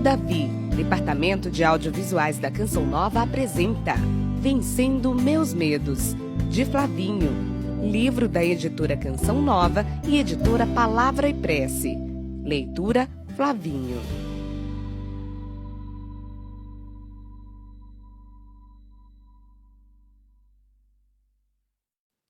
Davi, Departamento de Audiovisuais da Canção Nova apresenta Vencendo Meus Medos, de Flavinho, livro da editora Canção Nova e editora Palavra e Prece. Leitura Flavinho.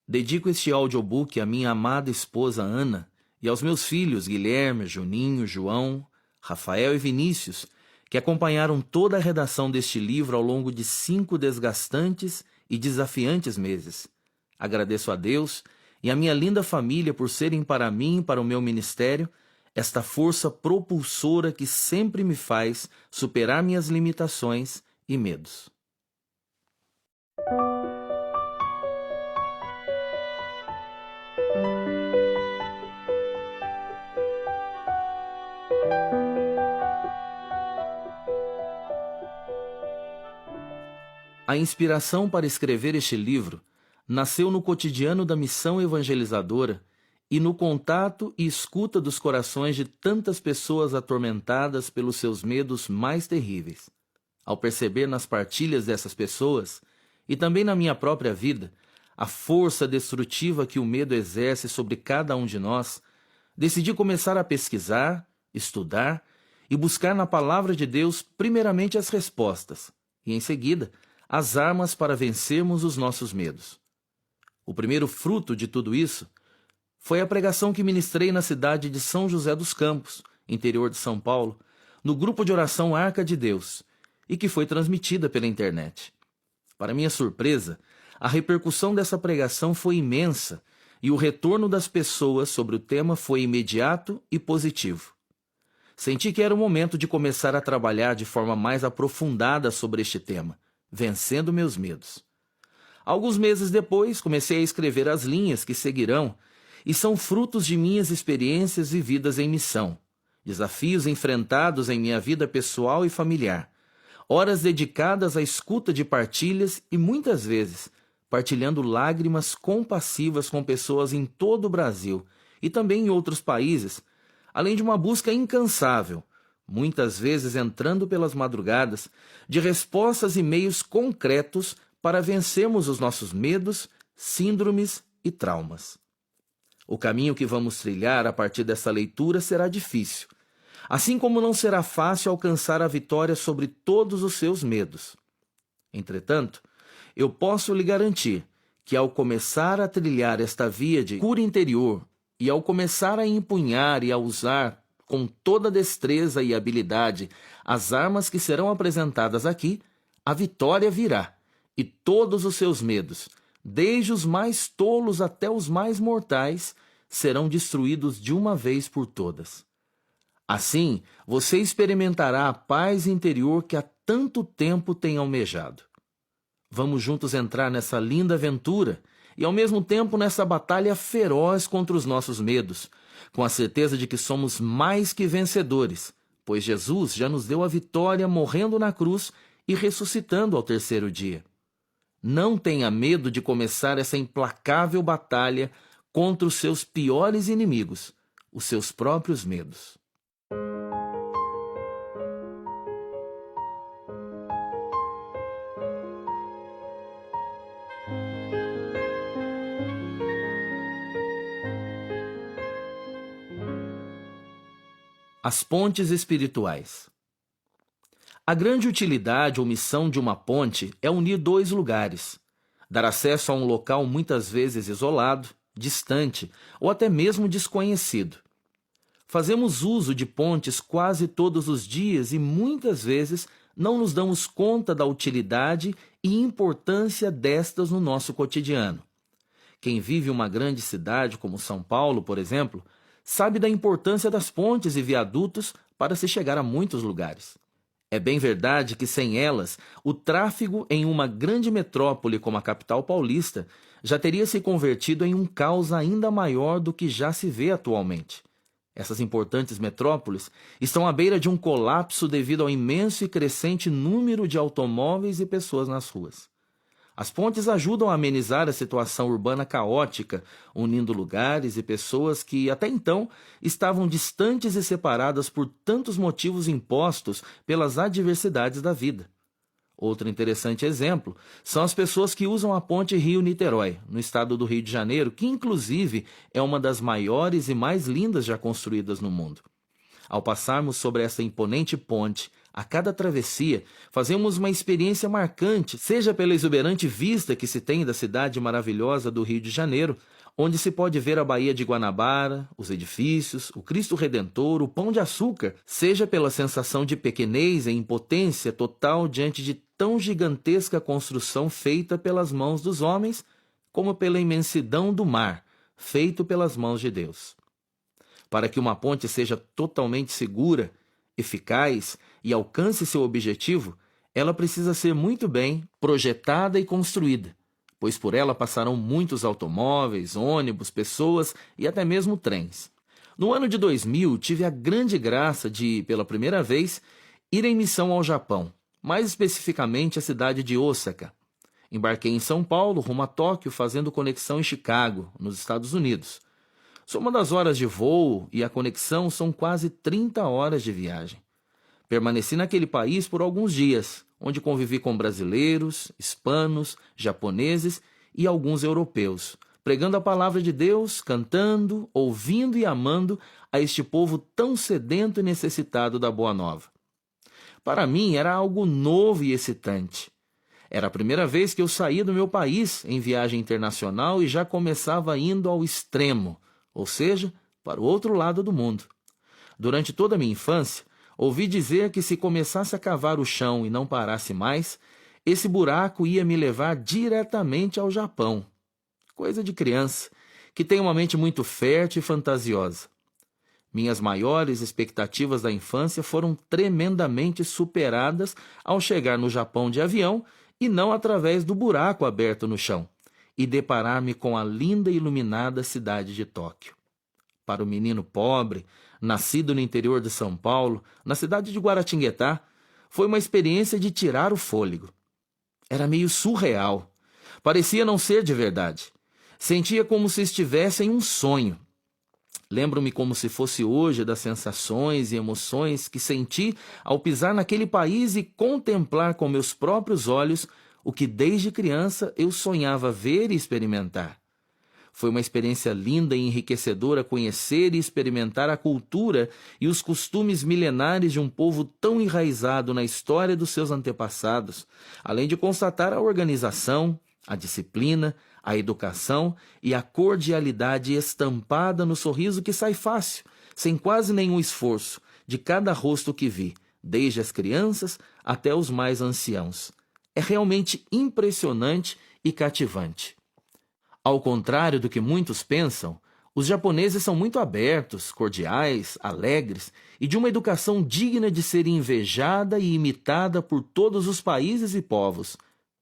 Dedico este audiobook à minha amada esposa Ana e aos meus filhos Guilherme, Juninho, João, Rafael e Vinícius, que acompanharam toda a redação deste livro ao longo de 5 desgastantes e desafiantes meses. Agradeço a Deus e a minha linda família por serem para mim e para o meu ministério esta força propulsora que sempre me faz superar minhas limitações e medos. A inspiração para escrever este livro nasceu no cotidiano da missão evangelizadora e no contato e escuta dos corações de tantas pessoas atormentadas pelos seus medos mais terríveis. Ao perceber nas partilhas dessas pessoas, e também na minha própria vida, a força destrutiva que o medo exerce sobre cada um de nós, decidi começar a pesquisar, estudar e buscar na Palavra de Deus primeiramente as respostas, e em seguida, as armas para vencermos os nossos medos. O primeiro fruto de tudo isso foi a pregação que ministrei na cidade de São José dos Campos, interior de São Paulo, no grupo de oração Arca de Deus, e que foi transmitida pela internet. Para minha surpresa, a repercussão dessa pregação foi imensa e o retorno das pessoas sobre o tema foi imediato e positivo. Senti que era o momento de começar a trabalhar de forma mais aprofundada sobre este tema, vencendo meus medos. Alguns meses depois, comecei a escrever as linhas que seguirão e são frutos de minhas experiências vividas em missão, desafios enfrentados em minha vida pessoal e familiar, horas dedicadas à escuta de partilhas e muitas vezes partilhando lágrimas compassivas com pessoas em todo o Brasil e também em outros países, além de uma busca incansável, muitas vezes entrando pelas madrugadas, de respostas e meios concretos para vencermos os nossos medos, síndromes e traumas. O caminho que vamos trilhar a partir dessa leitura será difícil, assim como não será fácil alcançar a vitória sobre todos os seus medos. Entretanto, eu posso lhe garantir que ao começar a trilhar esta via de cura interior e ao começar a empunhar e a usar com toda destreza e habilidade as armas que serão apresentadas aqui, a vitória virá, e todos os seus medos, desde os mais tolos até os mais mortais, serão destruídos de uma vez por todas. Assim, você experimentará a paz interior que há tanto tempo tem almejado. Vamos juntos entrar nessa linda aventura e, ao mesmo tempo, nessa batalha feroz contra os nossos medos, com a certeza de que somos mais que vencedores, pois Jesus já nos deu a vitória morrendo na cruz e ressuscitando ao 3º dia. Não tenha medo de começar essa implacável batalha contra os seus piores inimigos, os seus próprios medos. As pontes espirituais. A grande utilidade ou missão de uma ponte é unir 2 lugares, dar acesso a um local muitas vezes isolado, distante ou até mesmo desconhecido. Fazemos uso de pontes quase todos os dias e muitas vezes não nos damos conta da utilidade e importância destas no nosso cotidiano. Quem vive uma grande cidade como São Paulo, por exemplo, sabe da importância das pontes e viadutos para se chegar a muitos lugares. É bem verdade que sem elas, o tráfego em uma grande metrópole como a capital paulista já teria se convertido em um caos ainda maior do que já se vê atualmente. Essas importantes metrópoles estão à beira de um colapso devido ao imenso e crescente número de automóveis e pessoas nas ruas. As pontes ajudam a amenizar a situação urbana caótica, unindo lugares e pessoas que, até então, estavam distantes e separadas por tantos motivos impostos pelas adversidades da vida. Outro interessante exemplo são as pessoas que usam a ponte Rio-Niterói, no estado do Rio de Janeiro, que inclusive é uma das maiores e mais lindas já construídas no mundo. Ao passarmos sobre essa imponente ponte, a cada travessia, fazemos uma experiência marcante, seja pela exuberante vista que se tem da cidade maravilhosa do Rio de Janeiro, onde se pode ver a Baía de Guanabara, os edifícios, o Cristo Redentor, o Pão de Açúcar, seja pela sensação de pequenez e impotência total diante de tão gigantesca construção feita pelas mãos dos homens, como pela imensidão do mar, feito pelas mãos de Deus. Para que uma ponte seja totalmente segura, eficaz e alcance seu objetivo, ela precisa ser muito bem projetada e construída, pois por ela passarão muitos automóveis, ônibus, pessoas e até mesmo trens. No ano de 2000, tive a grande graça de, pela primeira vez, ir em missão ao Japão, mais especificamente a cidade de Osaka. Embarquei em São Paulo, rumo a Tóquio, fazendo conexão em Chicago, nos Estados Unidos. Soma das horas de voo e a conexão são quase 30 horas de viagem. Permaneci naquele país por alguns dias, onde convivi com brasileiros, hispanos, japoneses e alguns europeus, pregando a palavra de Deus, cantando, ouvindo e amando a este povo tão sedento e necessitado da Boa Nova. Para mim era algo novo e excitante. Era a primeira vez que eu saía do meu país em viagem internacional e já começava indo ao extremo, ou seja, para o outro lado do mundo. Durante toda a minha infância, ouvi dizer que se começasse a cavar o chão e não parasse mais, esse buraco ia me levar diretamente ao Japão. Coisa de criança, que tem uma mente muito fértil e fantasiosa. Minhas maiores expectativas da infância foram tremendamente superadas ao chegar no Japão de avião e não através do buraco aberto no chão, e deparar-me com a linda e iluminada cidade de Tóquio. Para o menino pobre, nascido no interior de São Paulo, na cidade de Guaratinguetá, foi uma experiência de tirar o fôlego. Era meio surreal. Parecia não ser de verdade. Sentia como se estivesse em um sonho. Lembro-me como se fosse hoje das sensações e emoções que senti ao pisar naquele país e contemplar com meus próprios olhos o que desde criança eu sonhava ver e experimentar. Foi uma experiência linda e enriquecedora conhecer e experimentar a cultura e os costumes milenares de um povo tão enraizado na história dos seus antepassados, além de constatar a organização, a disciplina, a educação e a cordialidade estampada no sorriso que sai fácil, sem quase nenhum esforço, de cada rosto que vi, desde as crianças até os mais anciãos. É realmente impressionante e cativante. Ao contrário do que muitos pensam, os japoneses são muito abertos, cordiais, alegres e de uma educação digna de ser invejada e imitada por todos os países e povos,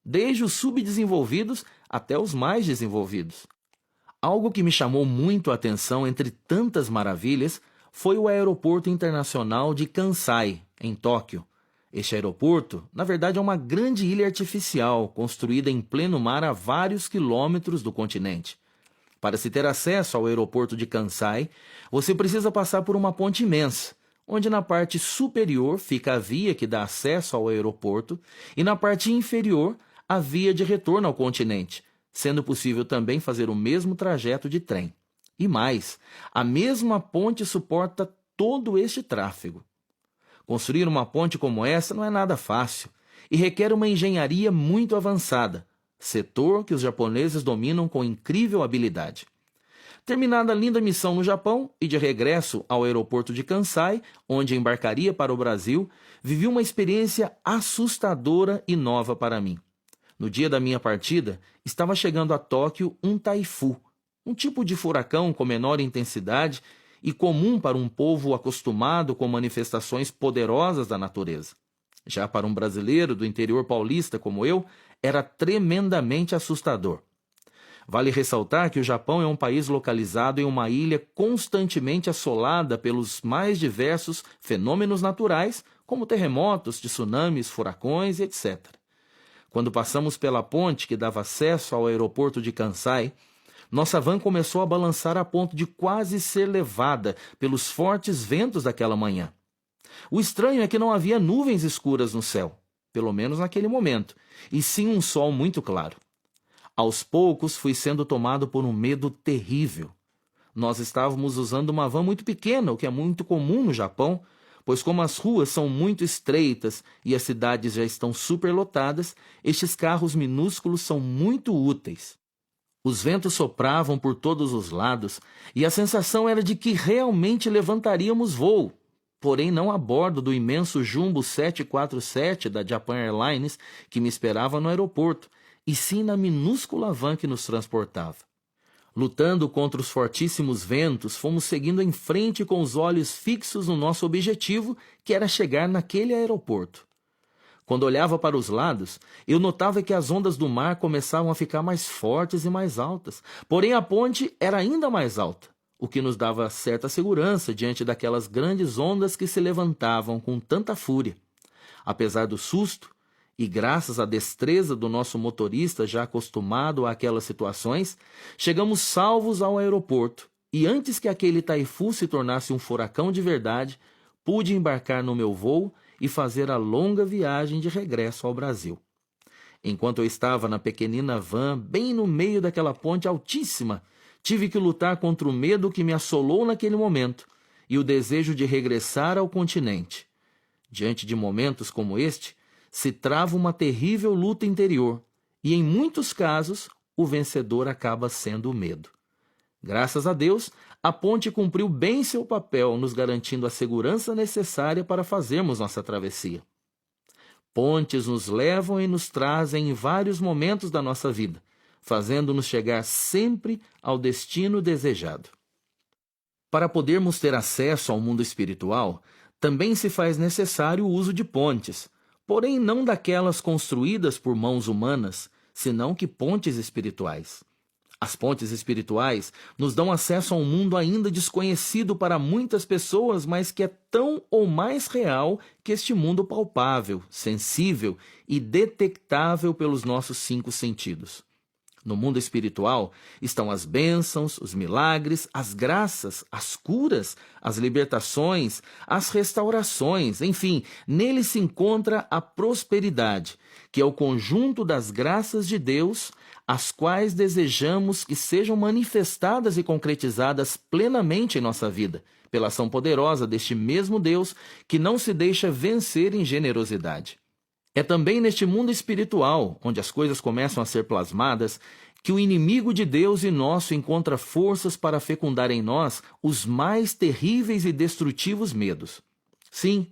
desde os subdesenvolvidos até os mais desenvolvidos. Algo que me chamou muito a atenção entre tantas maravilhas foi o aeroporto internacional de Kansai, em Tóquio. Este aeroporto, na verdade, é uma grande ilha artificial, construída em pleno mar a vários quilômetros do continente. Para se ter acesso ao aeroporto de Kansai, você precisa passar por uma ponte imensa, onde na parte superior fica a via que dá acesso ao aeroporto e na parte inferior a via de retorno ao continente, sendo possível também fazer o mesmo trajeto de trem. E mais, a mesma ponte suporta todo este tráfego. Construir uma ponte como essa não é nada fácil e requer uma engenharia muito avançada, setor que os japoneses dominam com incrível habilidade. Terminada a linda missão no Japão e de regresso ao aeroporto de Kansai, onde embarcaria para o Brasil, vivi uma experiência assustadora e nova para mim. No dia da minha partida, estava chegando a Tóquio um taifu, um tipo de furacão com menor intensidade e comum para um povo acostumado com manifestações poderosas da natureza. Já para um brasileiro do interior paulista como eu, era tremendamente assustador. Vale ressaltar que o Japão é um país localizado em uma ilha constantemente assolada pelos mais diversos fenômenos naturais, como terremotos, tsunamis, furacões, etc. Quando passamos pela ponte que dava acesso ao aeroporto de Kansai, nossa van começou a balançar a ponto de quase ser levada pelos fortes ventos daquela manhã. O estranho é que não havia nuvens escuras no céu, pelo menos naquele momento, e sim um sol muito claro. Aos poucos fui sendo tomado por um medo terrível. Nós estávamos usando uma van muito pequena, o que é muito comum no Japão, pois como as ruas são muito estreitas e as cidades já estão superlotadas, estes carros minúsculos são muito úteis. Os ventos sopravam por todos os lados e a sensação era de que realmente levantaríamos voo, porém não a bordo do imenso Jumbo 747 da Japan Airlines que me esperava no aeroporto, e sim na minúscula van que nos transportava. Lutando contra os fortíssimos ventos, fomos seguindo em frente com os olhos fixos no nosso objetivo, que era chegar naquele aeroporto. Quando olhava para os lados, eu notava que as ondas do mar começavam a ficar mais fortes e mais altas, porém a ponte era ainda mais alta, o que nos dava certa segurança diante daquelas grandes ondas que se levantavam com tanta fúria. Apesar do susto, e graças à destreza do nosso motorista já acostumado àquelas situações, chegamos salvos ao aeroporto e antes que aquele taifu se tornasse um furacão de verdade, pude embarcar no meu voo e fazer a longa viagem de regresso ao Brasil. Enquanto eu estava na pequenina van, bem no meio daquela ponte altíssima, tive que lutar contra o medo que me assolou naquele momento e o desejo de regressar ao continente. Diante de momentos como este, se trava uma terrível luta interior, e em muitos casos, o vencedor acaba sendo o medo. Graças a Deus, a ponte cumpriu bem seu papel, nos garantindo a segurança necessária para fazermos nossa travessia. Pontes nos levam e nos trazem em vários momentos da nossa vida, fazendo-nos chegar sempre ao destino desejado. Para podermos ter acesso ao mundo espiritual, também se faz necessário o uso de pontes, porém não daquelas construídas por mãos humanas, senão que pontes espirituais. As pontes espirituais nos dão acesso a um mundo ainda desconhecido para muitas pessoas, mas que é tão ou mais real que este mundo palpável, sensível e detectável pelos nossos 5 sentidos. No mundo espiritual estão as bênçãos, os milagres, as graças, as curas, as libertações, as restaurações, enfim, nele se encontra a prosperidade, que é o conjunto das graças de Deus, as quais desejamos que sejam manifestadas e concretizadas plenamente em nossa vida, pela ação poderosa deste mesmo Deus que não se deixa vencer em generosidade. É também neste mundo espiritual, onde as coisas começam a ser plasmadas, que o inimigo de Deus e nosso encontra forças para fecundar em nós os mais terríveis e destrutivos medos. Sim,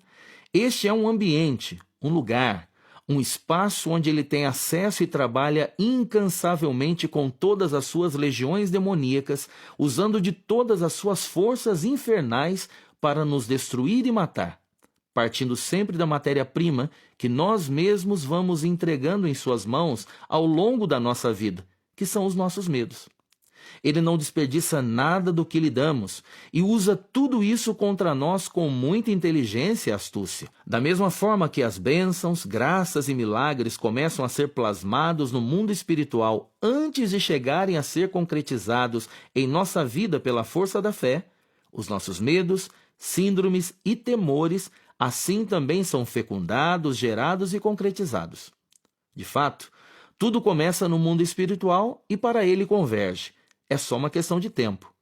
este é um ambiente, um lugar, um espaço onde ele tem acesso e trabalha incansavelmente com todas as suas legiões demoníacas, usando de todas as suas forças infernais para nos destruir e matar, partindo sempre da matéria-prima que nós mesmos vamos entregando em suas mãos ao longo da nossa vida, que são os nossos medos. Ele não desperdiça nada do que lhe damos e usa tudo isso contra nós com muita inteligência e astúcia. Da mesma forma que as bênçãos, graças e milagres começam a ser plasmados no mundo espiritual antes de chegarem a ser concretizados em nossa vida pela força da fé, os nossos medos, síndromes e temores assim também são fecundados, gerados e concretizados. De fato, tudo começa no mundo espiritual e para ele converge. É só uma questão de tempo.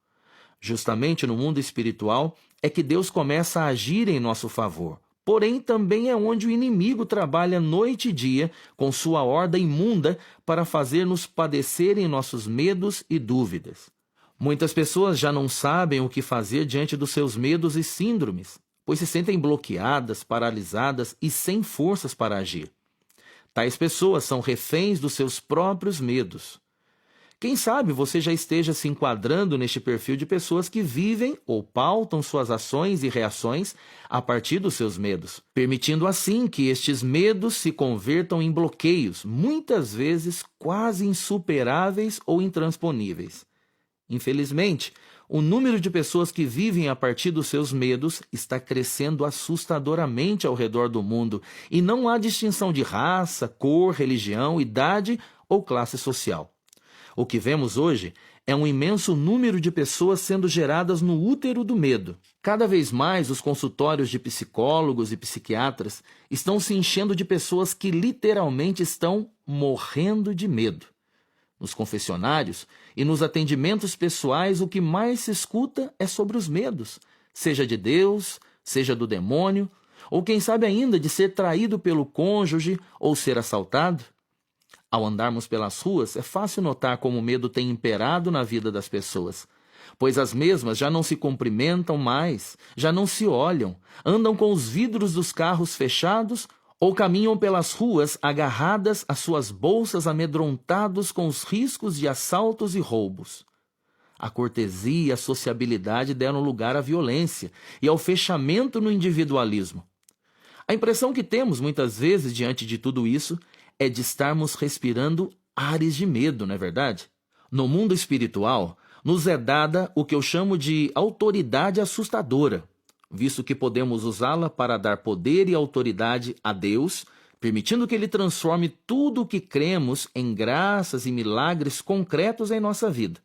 Justamente no mundo espiritual é que Deus começa a agir em nosso favor. Porém, também é onde o inimigo trabalha noite e dia com sua horda imunda para fazer-nos padecer em nossos medos e dúvidas. Muitas pessoas já não sabem o que fazer diante dos seus medos e síndromes, pois se sentem bloqueadas, paralisadas e sem forças para agir. Tais pessoas são reféns dos seus próprios medos. Quem sabe você já esteja se enquadrando neste perfil de pessoas que vivem ou pautam suas ações e reações a partir dos seus medos, permitindo assim que estes medos se convertam em bloqueios, muitas vezes quase insuperáveis ou intransponíveis. Infelizmente, o número de pessoas que vivem a partir dos seus medos está crescendo assustadoramente ao redor do mundo e não há distinção de raça, cor, religião, idade ou classe social. O que vemos hoje é um imenso número de pessoas sendo geradas no útero do medo. Cada vez mais os consultórios de psicólogos e psiquiatras estão se enchendo de pessoas que literalmente estão morrendo de medo. Nos confessionários e nos atendimentos pessoais, o que mais se escuta é sobre os medos, seja de Deus, seja do demônio, ou quem sabe ainda de ser traído pelo cônjuge ou ser assaltado. Ao andarmos pelas ruas, é fácil notar como o medo tem imperado na vida das pessoas, pois as mesmas já não se cumprimentam mais, já não se olham, andam com os vidros dos carros fechados ou caminham pelas ruas agarradas às suas bolsas, amedrontados com os riscos de assaltos e roubos. A cortesia e a sociabilidade deram lugar à violência e ao fechamento no individualismo. A impressão que temos muitas vezes diante de tudo isso é de estarmos respirando ares de medo, não é verdade? No mundo espiritual, nos é dada o que eu chamo de autoridade assustadora, visto que podemos usá-la para dar poder e autoridade a Deus, permitindo que Ele transforme tudo o que cremos em graças e milagres concretos em nossa vida.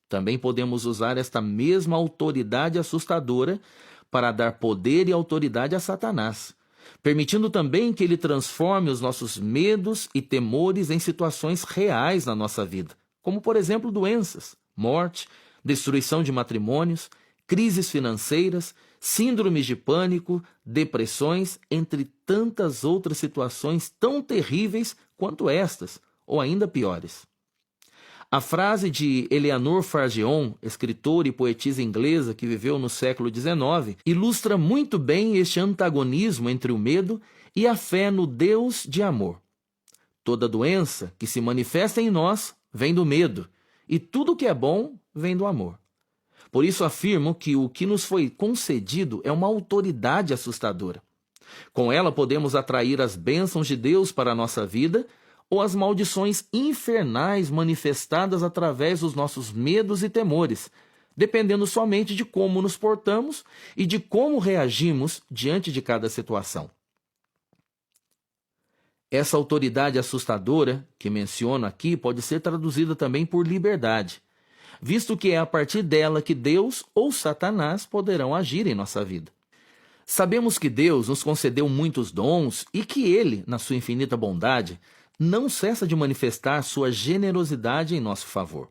Também podemos usar esta mesma autoridade assustadora para dar poder e autoridade a Satanás, permitindo também que ele transforme os nossos medos e temores em situações reais na nossa vida, como, por exemplo, doenças, morte, destruição de matrimônios, crises financeiras, síndromes de pânico, depressões, entre tantas outras situações tão terríveis quanto estas, ou ainda piores. A frase de Eleanor Farjeon, escritora e poetisa inglesa que viveu no século XIX, ilustra muito bem este antagonismo entre o medo e a fé no Deus de amor. Toda doença que se manifesta em nós vem do medo, e tudo que é bom vem do amor. Por isso afirmo que o que nos foi concedido é uma autoridade assustadora. Com ela podemos atrair as bênçãos de Deus para a nossa vida ou as maldições infernais manifestadas através dos nossos medos e temores, dependendo somente de como nos portamos e de como reagimos diante de cada situação. Essa autoridade assustadora que menciono aqui pode ser traduzida também por liberdade, visto que é a partir dela que Deus ou Satanás poderão agir em nossa vida. Sabemos que Deus nos concedeu muitos dons e que Ele, na sua infinita bondade, não cessa de manifestar sua generosidade em nosso favor.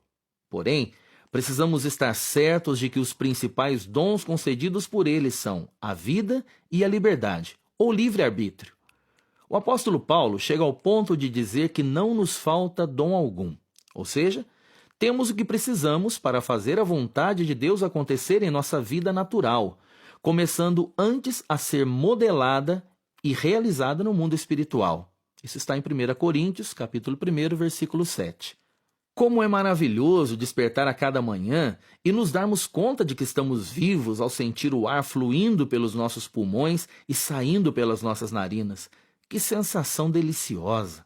Porém, precisamos estar certos de que os principais dons concedidos por Ele são a vida e a liberdade, ou livre-arbítrio. O apóstolo Paulo chega ao ponto de dizer que não nos falta dom algum, ou seja, temos o que precisamos para fazer a vontade de Deus acontecer em nossa vida natural, começando antes a ser modelada e realizada no mundo espiritual. Isso está em 1 Coríntios, capítulo 1, versículo 7. Como é maravilhoso despertar a cada manhã e nos darmos conta de que estamos vivos ao sentir o ar fluindo pelos nossos pulmões e saindo pelas nossas narinas. Que sensação deliciosa!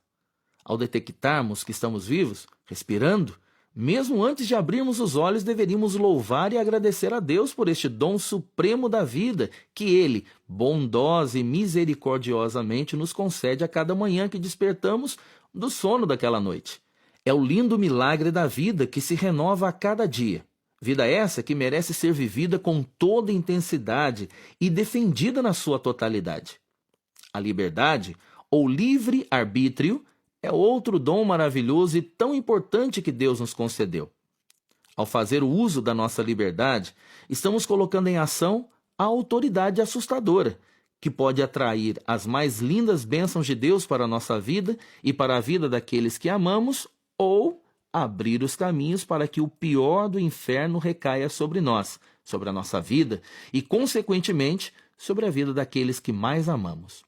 Ao detectarmos que estamos vivos, respirando, mesmo antes de abrirmos os olhos, deveríamos louvar e agradecer a Deus por este dom supremo da vida que Ele, bondosa e misericordiosamente, nos concede a cada manhã que despertamos do sono daquela noite. É o lindo milagre da vida que se renova a cada dia. Vida essa que merece ser vivida com toda intensidade e defendida na sua totalidade. A liberdade, ou livre-arbítrio, é outro dom maravilhoso e tão importante que Deus nos concedeu. Ao fazer o uso da nossa liberdade, estamos colocando em ação a autoridade assustadora, que pode atrair as mais lindas bênçãos de Deus para a nossa vida e para a vida daqueles que amamos, ou abrir os caminhos para que o pior do inferno recaia sobre nós, sobre a nossa vida e, consequentemente, sobre a vida daqueles que mais amamos.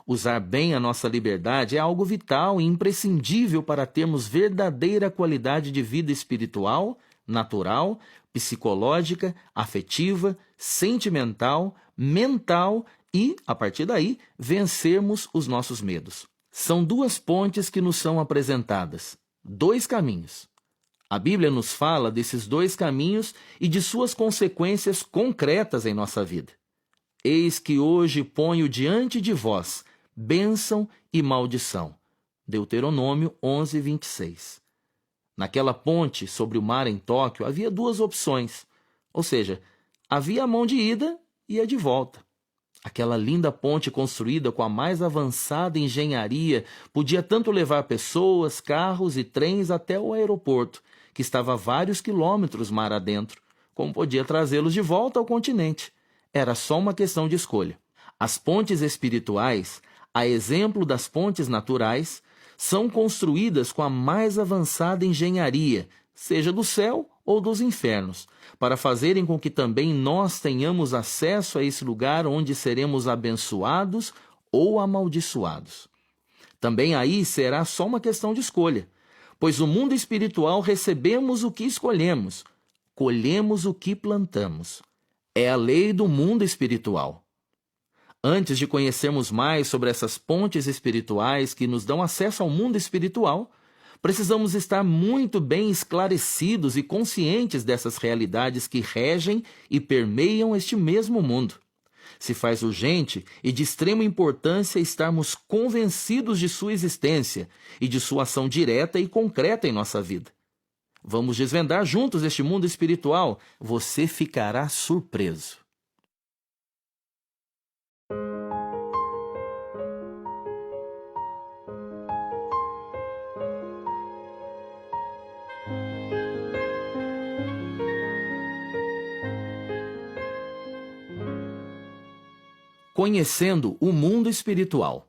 Usar bem a nossa liberdade é algo vital e imprescindível para termos verdadeira qualidade de vida espiritual, natural, psicológica, afetiva, sentimental, mental e, a partir daí, vencermos os nossos medos. São duas pontes que nos são apresentadas, dois caminhos. A Bíblia nos fala desses dois caminhos e de suas consequências concretas em nossa vida. Eis que hoje ponho diante de vós bênção e maldição. Deuteronômio 11, 26. Naquela ponte sobre o mar em Tóquio havia duas opções, ou seja, havia a mão de ida e a de volta. Aquela linda ponte construída com a mais avançada engenharia podia tanto levar pessoas, carros e trens até o aeroporto, que estava a vários quilômetros mar adentro, como podia trazê-los de volta ao continente. Era só uma questão de escolha. As pontes espirituais, a exemplo das pontes naturais, são construídas com a mais avançada engenharia, seja do céu ou dos infernos, para fazerem com que também nós tenhamos acesso a esse lugar onde seremos abençoados ou amaldiçoados. Também aí será só uma questão de escolha, pois no mundo espiritual recebemos o que escolhemos, colhemos o que plantamos. É a lei do mundo espiritual. Antes de conhecermos mais sobre essas pontes espirituais que nos dão acesso ao mundo espiritual, precisamos estar muito bem esclarecidos e conscientes dessas realidades que regem e permeiam este mesmo mundo. Se faz urgente e de extrema importância estarmos convencidos de sua existência e de sua ação direta e concreta em nossa vida. Vamos desvendar juntos este mundo espiritual. Você ficará surpreso. Conhecendo o mundo espiritual.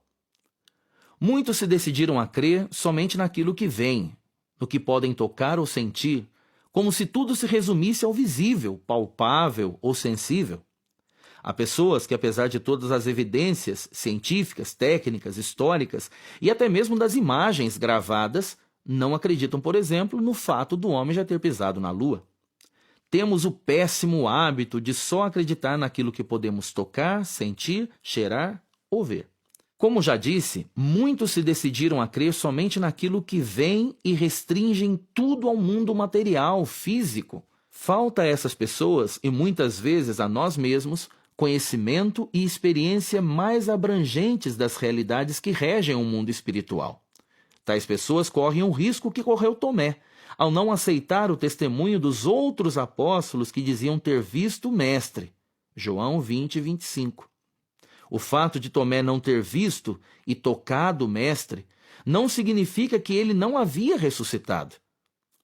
Muitos se decidiram a crer somente naquilo que vem, no que podem tocar ou sentir, como se tudo se resumisse ao visível, palpável ou sensível. Há pessoas que, apesar de todas as evidências científicas, técnicas, históricas e até mesmo das imagens gravadas, não acreditam, por exemplo, no fato do homem já ter pisado na Lua. Temos o péssimo hábito de só acreditar naquilo que podemos tocar, sentir, cheirar ou ver. Como já disse, muitos se decidiram a crer somente naquilo que vem e restringem tudo ao mundo material, físico. Falta a essas pessoas, e muitas vezes a nós mesmos, conhecimento e experiência mais abrangentes das realidades que regem o mundo espiritual. Tais pessoas correm o risco que correu Tomé, ao não aceitar o testemunho dos outros apóstolos que diziam ter visto o Mestre. João 20, 25. O fato de Tomé não ter visto e tocado o Mestre não significa que ele não havia ressuscitado.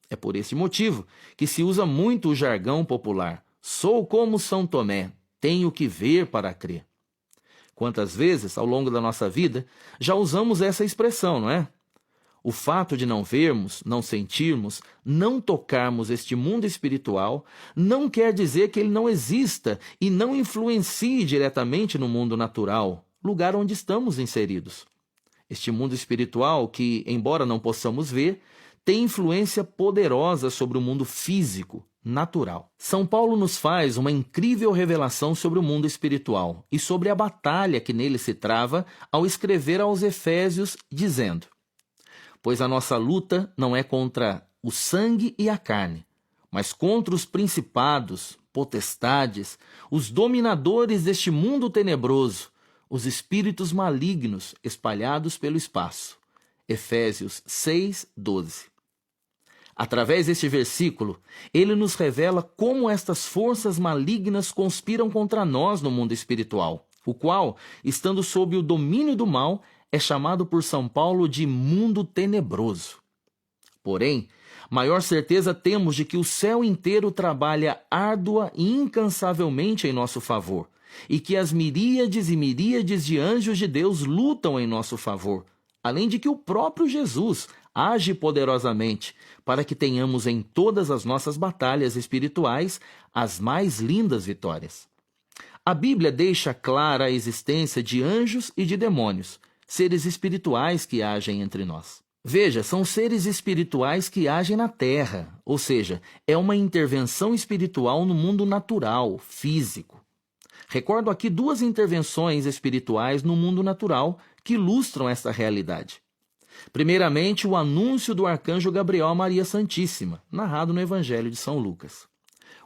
É por esse motivo que se usa muito o jargão popular: sou como São Tomé, tenho que ver para crer. Quantas vezes, ao longo da nossa vida, já usamos essa expressão, não é? O fato de não vermos, não sentirmos, não tocarmos este mundo espiritual não quer dizer que ele não exista e não influencie diretamente no mundo natural, lugar onde estamos inseridos. Este mundo espiritual que, embora não possamos ver, tem influência poderosa sobre o mundo físico, natural. São Paulo nos faz uma incrível revelação sobre o mundo espiritual e sobre a batalha que nele se trava ao escrever aos Efésios, dizendo: pois a nossa luta não é contra o sangue e a carne, mas contra os principados, potestades, os dominadores deste mundo tenebroso, os espíritos malignos espalhados pelo espaço. Efésios 6, 12. Através deste versículo, ele nos revela como estas forças malignas conspiram contra nós no mundo espiritual, o qual, estando sob o domínio do mal, é chamado por São Paulo de mundo tenebroso. Porém, maior certeza temos de que o céu inteiro trabalha árdua e incansavelmente em nosso favor, e que as miríades e miríades de anjos de Deus lutam em nosso favor, além de que o próprio Jesus age poderosamente para que tenhamos em todas as nossas batalhas espirituais as mais lindas vitórias. A Bíblia deixa clara a existência de anjos e de demônios, seres espirituais que agem entre nós. Veja, são seres espirituais que agem na Terra, ou seja, é uma intervenção espiritual no mundo natural, físico. Recordo aqui duas intervenções espirituais no mundo natural que ilustram esta realidade. Primeiramente, o anúncio do arcanjo Gabriel a Maria Santíssima, narrado no Evangelho de São Lucas.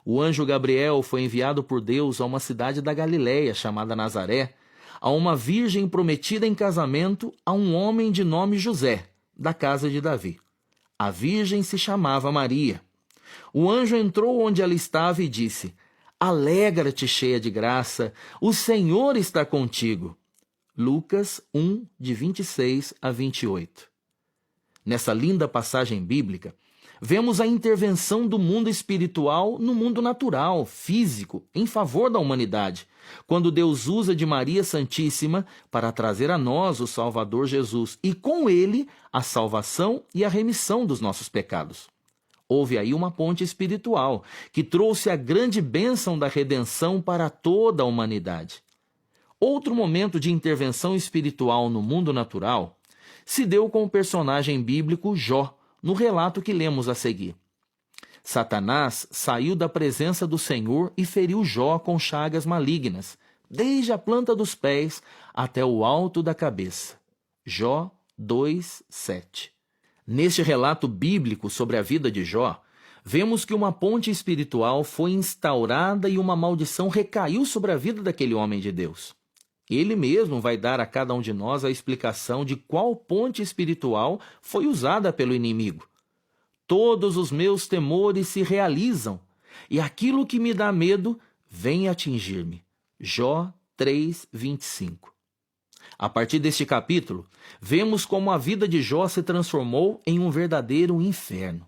O anjo Gabriel foi enviado por Deus a uma cidade da Galiléia, chamada Nazaré, a uma virgem prometida em casamento a um homem de nome José, da casa de Davi. A virgem se chamava Maria. O anjo entrou onde ela estava e disse: Alegra-te, cheia de graça, o Senhor está contigo. Lucas 1, de 26 a 28. Nessa linda passagem bíblica, vemos a intervenção do mundo espiritual no mundo natural, físico, em favor da humanidade, quando Deus usa de Maria Santíssima para trazer a nós o Salvador Jesus e, com ele, a salvação e a remissão dos nossos pecados. Houve aí uma ponte espiritual que trouxe a grande bênção da redenção para toda a humanidade. Outro momento de intervenção espiritual no mundo natural se deu com o personagem bíblico Jó, no relato que lemos a seguir. Satanás saiu da presença do Senhor e feriu Jó com chagas malignas, desde a planta dos pés até o alto da cabeça. Jó 2:7. Neste relato bíblico sobre a vida de Jó, vemos que uma ponte espiritual foi instaurada e uma maldição recaiu sobre a vida daquele homem de Deus. Ele mesmo vai dar a cada um de nós a explicação de qual ponte espiritual foi usada pelo inimigo. Todos os meus temores se realizam, e aquilo que me dá medo vem atingir-me. Jó 3:25. A partir deste capítulo, vemos como a vida de Jó se transformou em um verdadeiro inferno.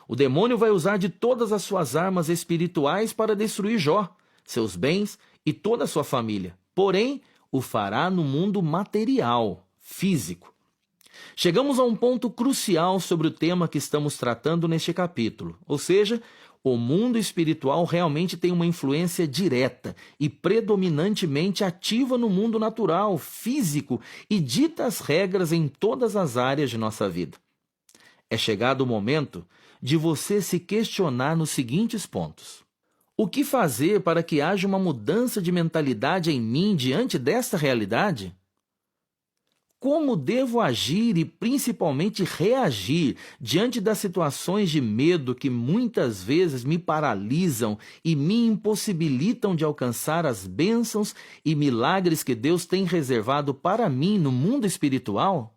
O demônio vai usar de todas as suas armas espirituais para destruir Jó, seus bens e toda a sua família. Porém, o fará no mundo material, físico. Chegamos a um ponto crucial sobre o tema que estamos tratando neste capítulo, ou seja, o mundo espiritual realmente tem uma influência direta e predominantemente ativa no mundo natural, físico, e dita as regras em todas as áreas de nossa vida. É chegado o momento de você se questionar nos seguintes pontos. O que fazer para que haja uma mudança de mentalidade em mim diante desta realidade? Como devo agir e principalmente reagir diante das situações de medo que muitas vezes me paralisam e me impossibilitam de alcançar as bênçãos e milagres que Deus tem reservado para mim no mundo espiritual?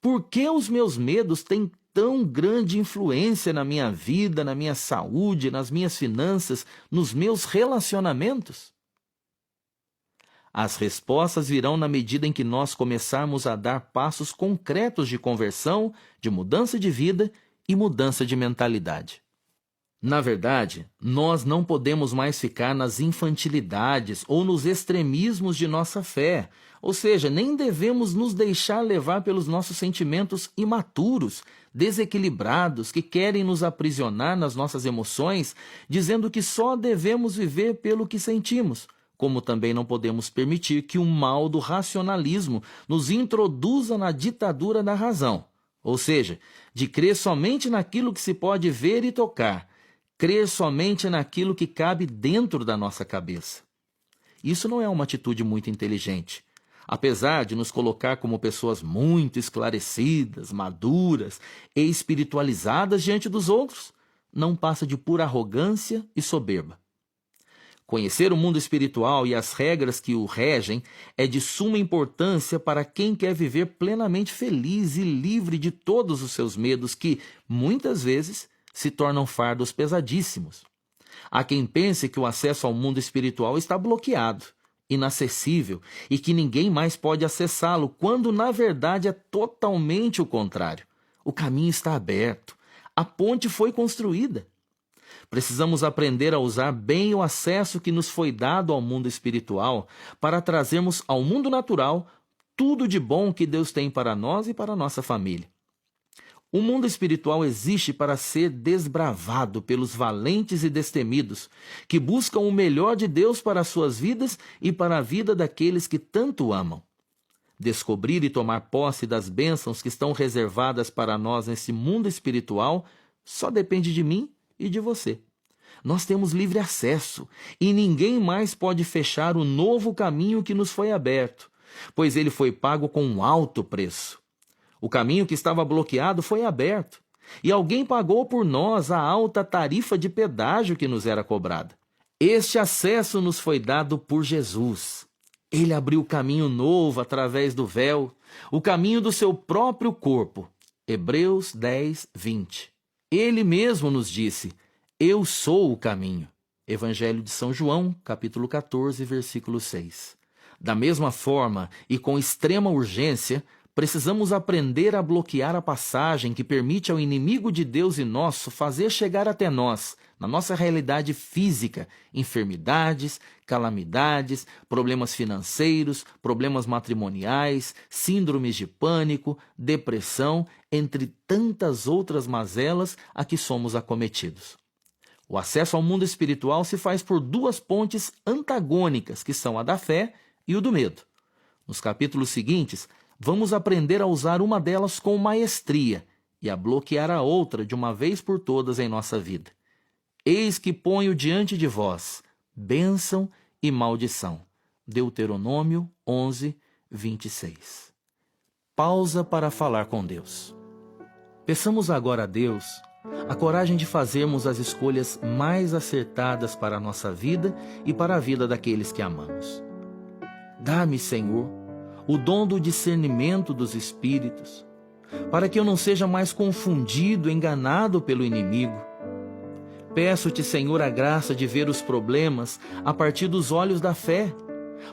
Por que os meus medos têm tão grande influência na minha vida, na minha saúde, nas minhas finanças, nos meus relacionamentos? As respostas virão na medida em que nós começarmos a dar passos concretos de conversão, de mudança de vida e mudança de mentalidade. Na verdade, nós não podemos mais ficar nas infantilidades ou nos extremismos de nossa fé, ou seja, nem devemos nos deixar levar pelos nossos sentimentos imaturos, desequilibrados, que querem nos aprisionar nas nossas emoções, dizendo que só devemos viver pelo que sentimos, como também não podemos permitir que o mal do racionalismo nos introduza na ditadura da razão, ou seja, de crer somente naquilo que se pode ver e tocar, crer somente naquilo que cabe dentro da nossa cabeça. Isso não é uma atitude muito inteligente. Apesar de nos colocar como pessoas muito esclarecidas, maduras e espiritualizadas diante dos outros, não passa de pura arrogância e soberba. Conhecer o mundo espiritual e as regras que o regem é de suma importância para quem quer viver plenamente feliz e livre de todos os seus medos que, muitas vezes, se tornam fardos pesadíssimos. Há quem pense que o acesso ao mundo espiritual está bloqueado, inacessível e que ninguém mais pode acessá-lo, quando na verdade é totalmente o contrário. O caminho está aberto, a ponte foi construída. Precisamos aprender a usar bem o acesso que nos foi dado ao mundo espiritual para trazermos ao mundo natural tudo de bom que Deus tem para nós e para a nossa família. O mundo espiritual existe para ser desbravado pelos valentes e destemidos, que buscam o melhor de Deus para as suas vidas e para a vida daqueles que tanto amam. Descobrir e tomar posse das bênçãos que estão reservadas para nós nesse mundo espiritual só depende de mim e de você. Nós temos livre acesso e ninguém mais pode fechar o novo caminho que nos foi aberto, pois ele foi pago com um alto preço. O caminho que estava bloqueado foi aberto, e alguém pagou por nós a alta tarifa de pedágio que nos era cobrada. Este acesso nos foi dado por Jesus. Ele abriu caminho novo através do véu, o caminho do seu próprio corpo. Hebreus 10, 20. Ele mesmo nos disse: eu sou o caminho. Evangelho de São João, capítulo 14, versículo 6. Da mesma forma e com extrema urgência, precisamos aprender a bloquear a passagem que permite ao inimigo de Deus e nosso fazer chegar até nós, na nossa realidade física, enfermidades, calamidades, problemas financeiros, problemas matrimoniais, síndromes de pânico, depressão, entre tantas outras mazelas a que somos acometidos. O acesso ao mundo espiritual se faz por duas pontes antagônicas, que são a da fé e o do medo. Nos capítulos seguintes, vamos aprender a usar uma delas com maestria e a bloquear a outra de uma vez por todas em nossa vida. Eis que ponho diante de vós bênção e maldição. Deuteronômio 11, 26. Pausa para falar com Deus. Peçamos agora a Deus a coragem de fazermos as escolhas mais acertadas para a nossa vida e para a vida daqueles que amamos. Dá-me, Senhor, o dom do discernimento dos espíritos, para que eu não seja mais confundido, enganado pelo inimigo. Peço-te, Senhor, a graça de ver os problemas a partir dos olhos da fé,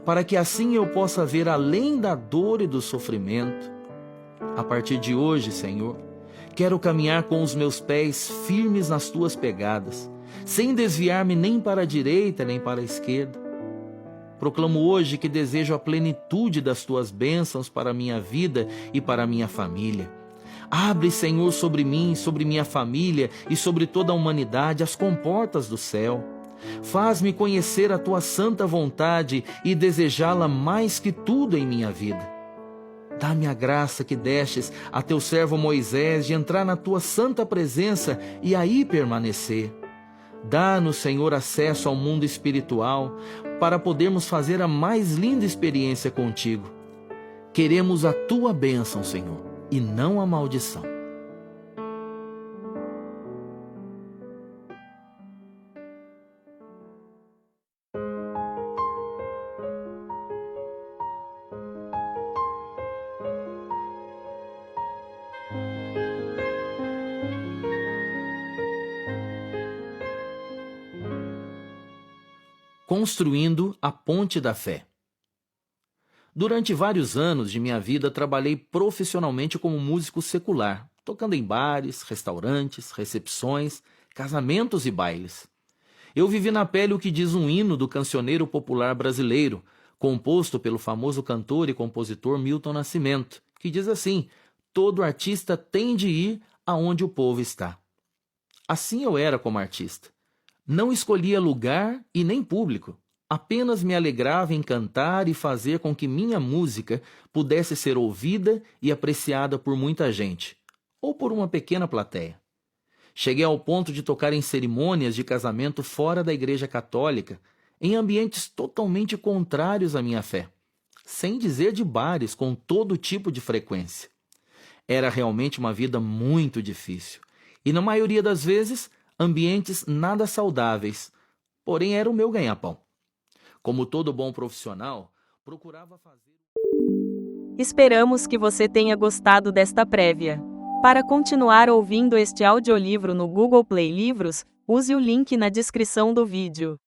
para que assim eu possa ver além da dor e do sofrimento. A partir de hoje, Senhor, quero caminhar com os meus pés firmes nas tuas pegadas, sem desviar-me nem para a direita nem para a esquerda. Proclamo hoje que desejo a plenitude das tuas bênçãos para a minha vida e para a minha família. Abre, Senhor, sobre mim, sobre minha família e sobre toda a humanidade as comportas do céu. Faz-me conhecer a tua santa vontade e desejá-la mais que tudo em minha vida. Dá-me a graça que destes a teu servo Moisés de entrar na tua santa presença e aí permanecer. Dá-nos, Senhor, acesso ao mundo espiritual para podermos fazer a mais linda experiência contigo. Queremos a tua bênção, Senhor, e não a maldição. Construindo a ponte da fé. Durante vários anos de minha vida, trabalhei profissionalmente como músico secular, tocando em bares, restaurantes, recepções, casamentos e bailes. Eu vivi na pele o que diz um hino do cancioneiro popular brasileiro, composto pelo famoso cantor e compositor Milton Nascimento, que diz assim: todo artista tem de ir aonde o povo está. Assim eu era como artista. Não escolhia lugar e nem público. Apenas me alegrava em cantar e fazer com que minha música pudesse ser ouvida e apreciada por muita gente, ou por uma pequena plateia. Cheguei ao ponto de tocar em cerimônias de casamento fora da Igreja Católica, em ambientes totalmente contrários à minha fé, sem dizer de bares com todo tipo de frequência. Era realmente uma vida muito difícil, e na maioria das vezes, ambientes nada saudáveis, porém era o meu ganha-pão. Como todo bom profissional, procurava fazer... Esperamos que você tenha gostado desta prévia. Para continuar ouvindo este audiolivro no Google Play Livros, use o link na descrição do vídeo.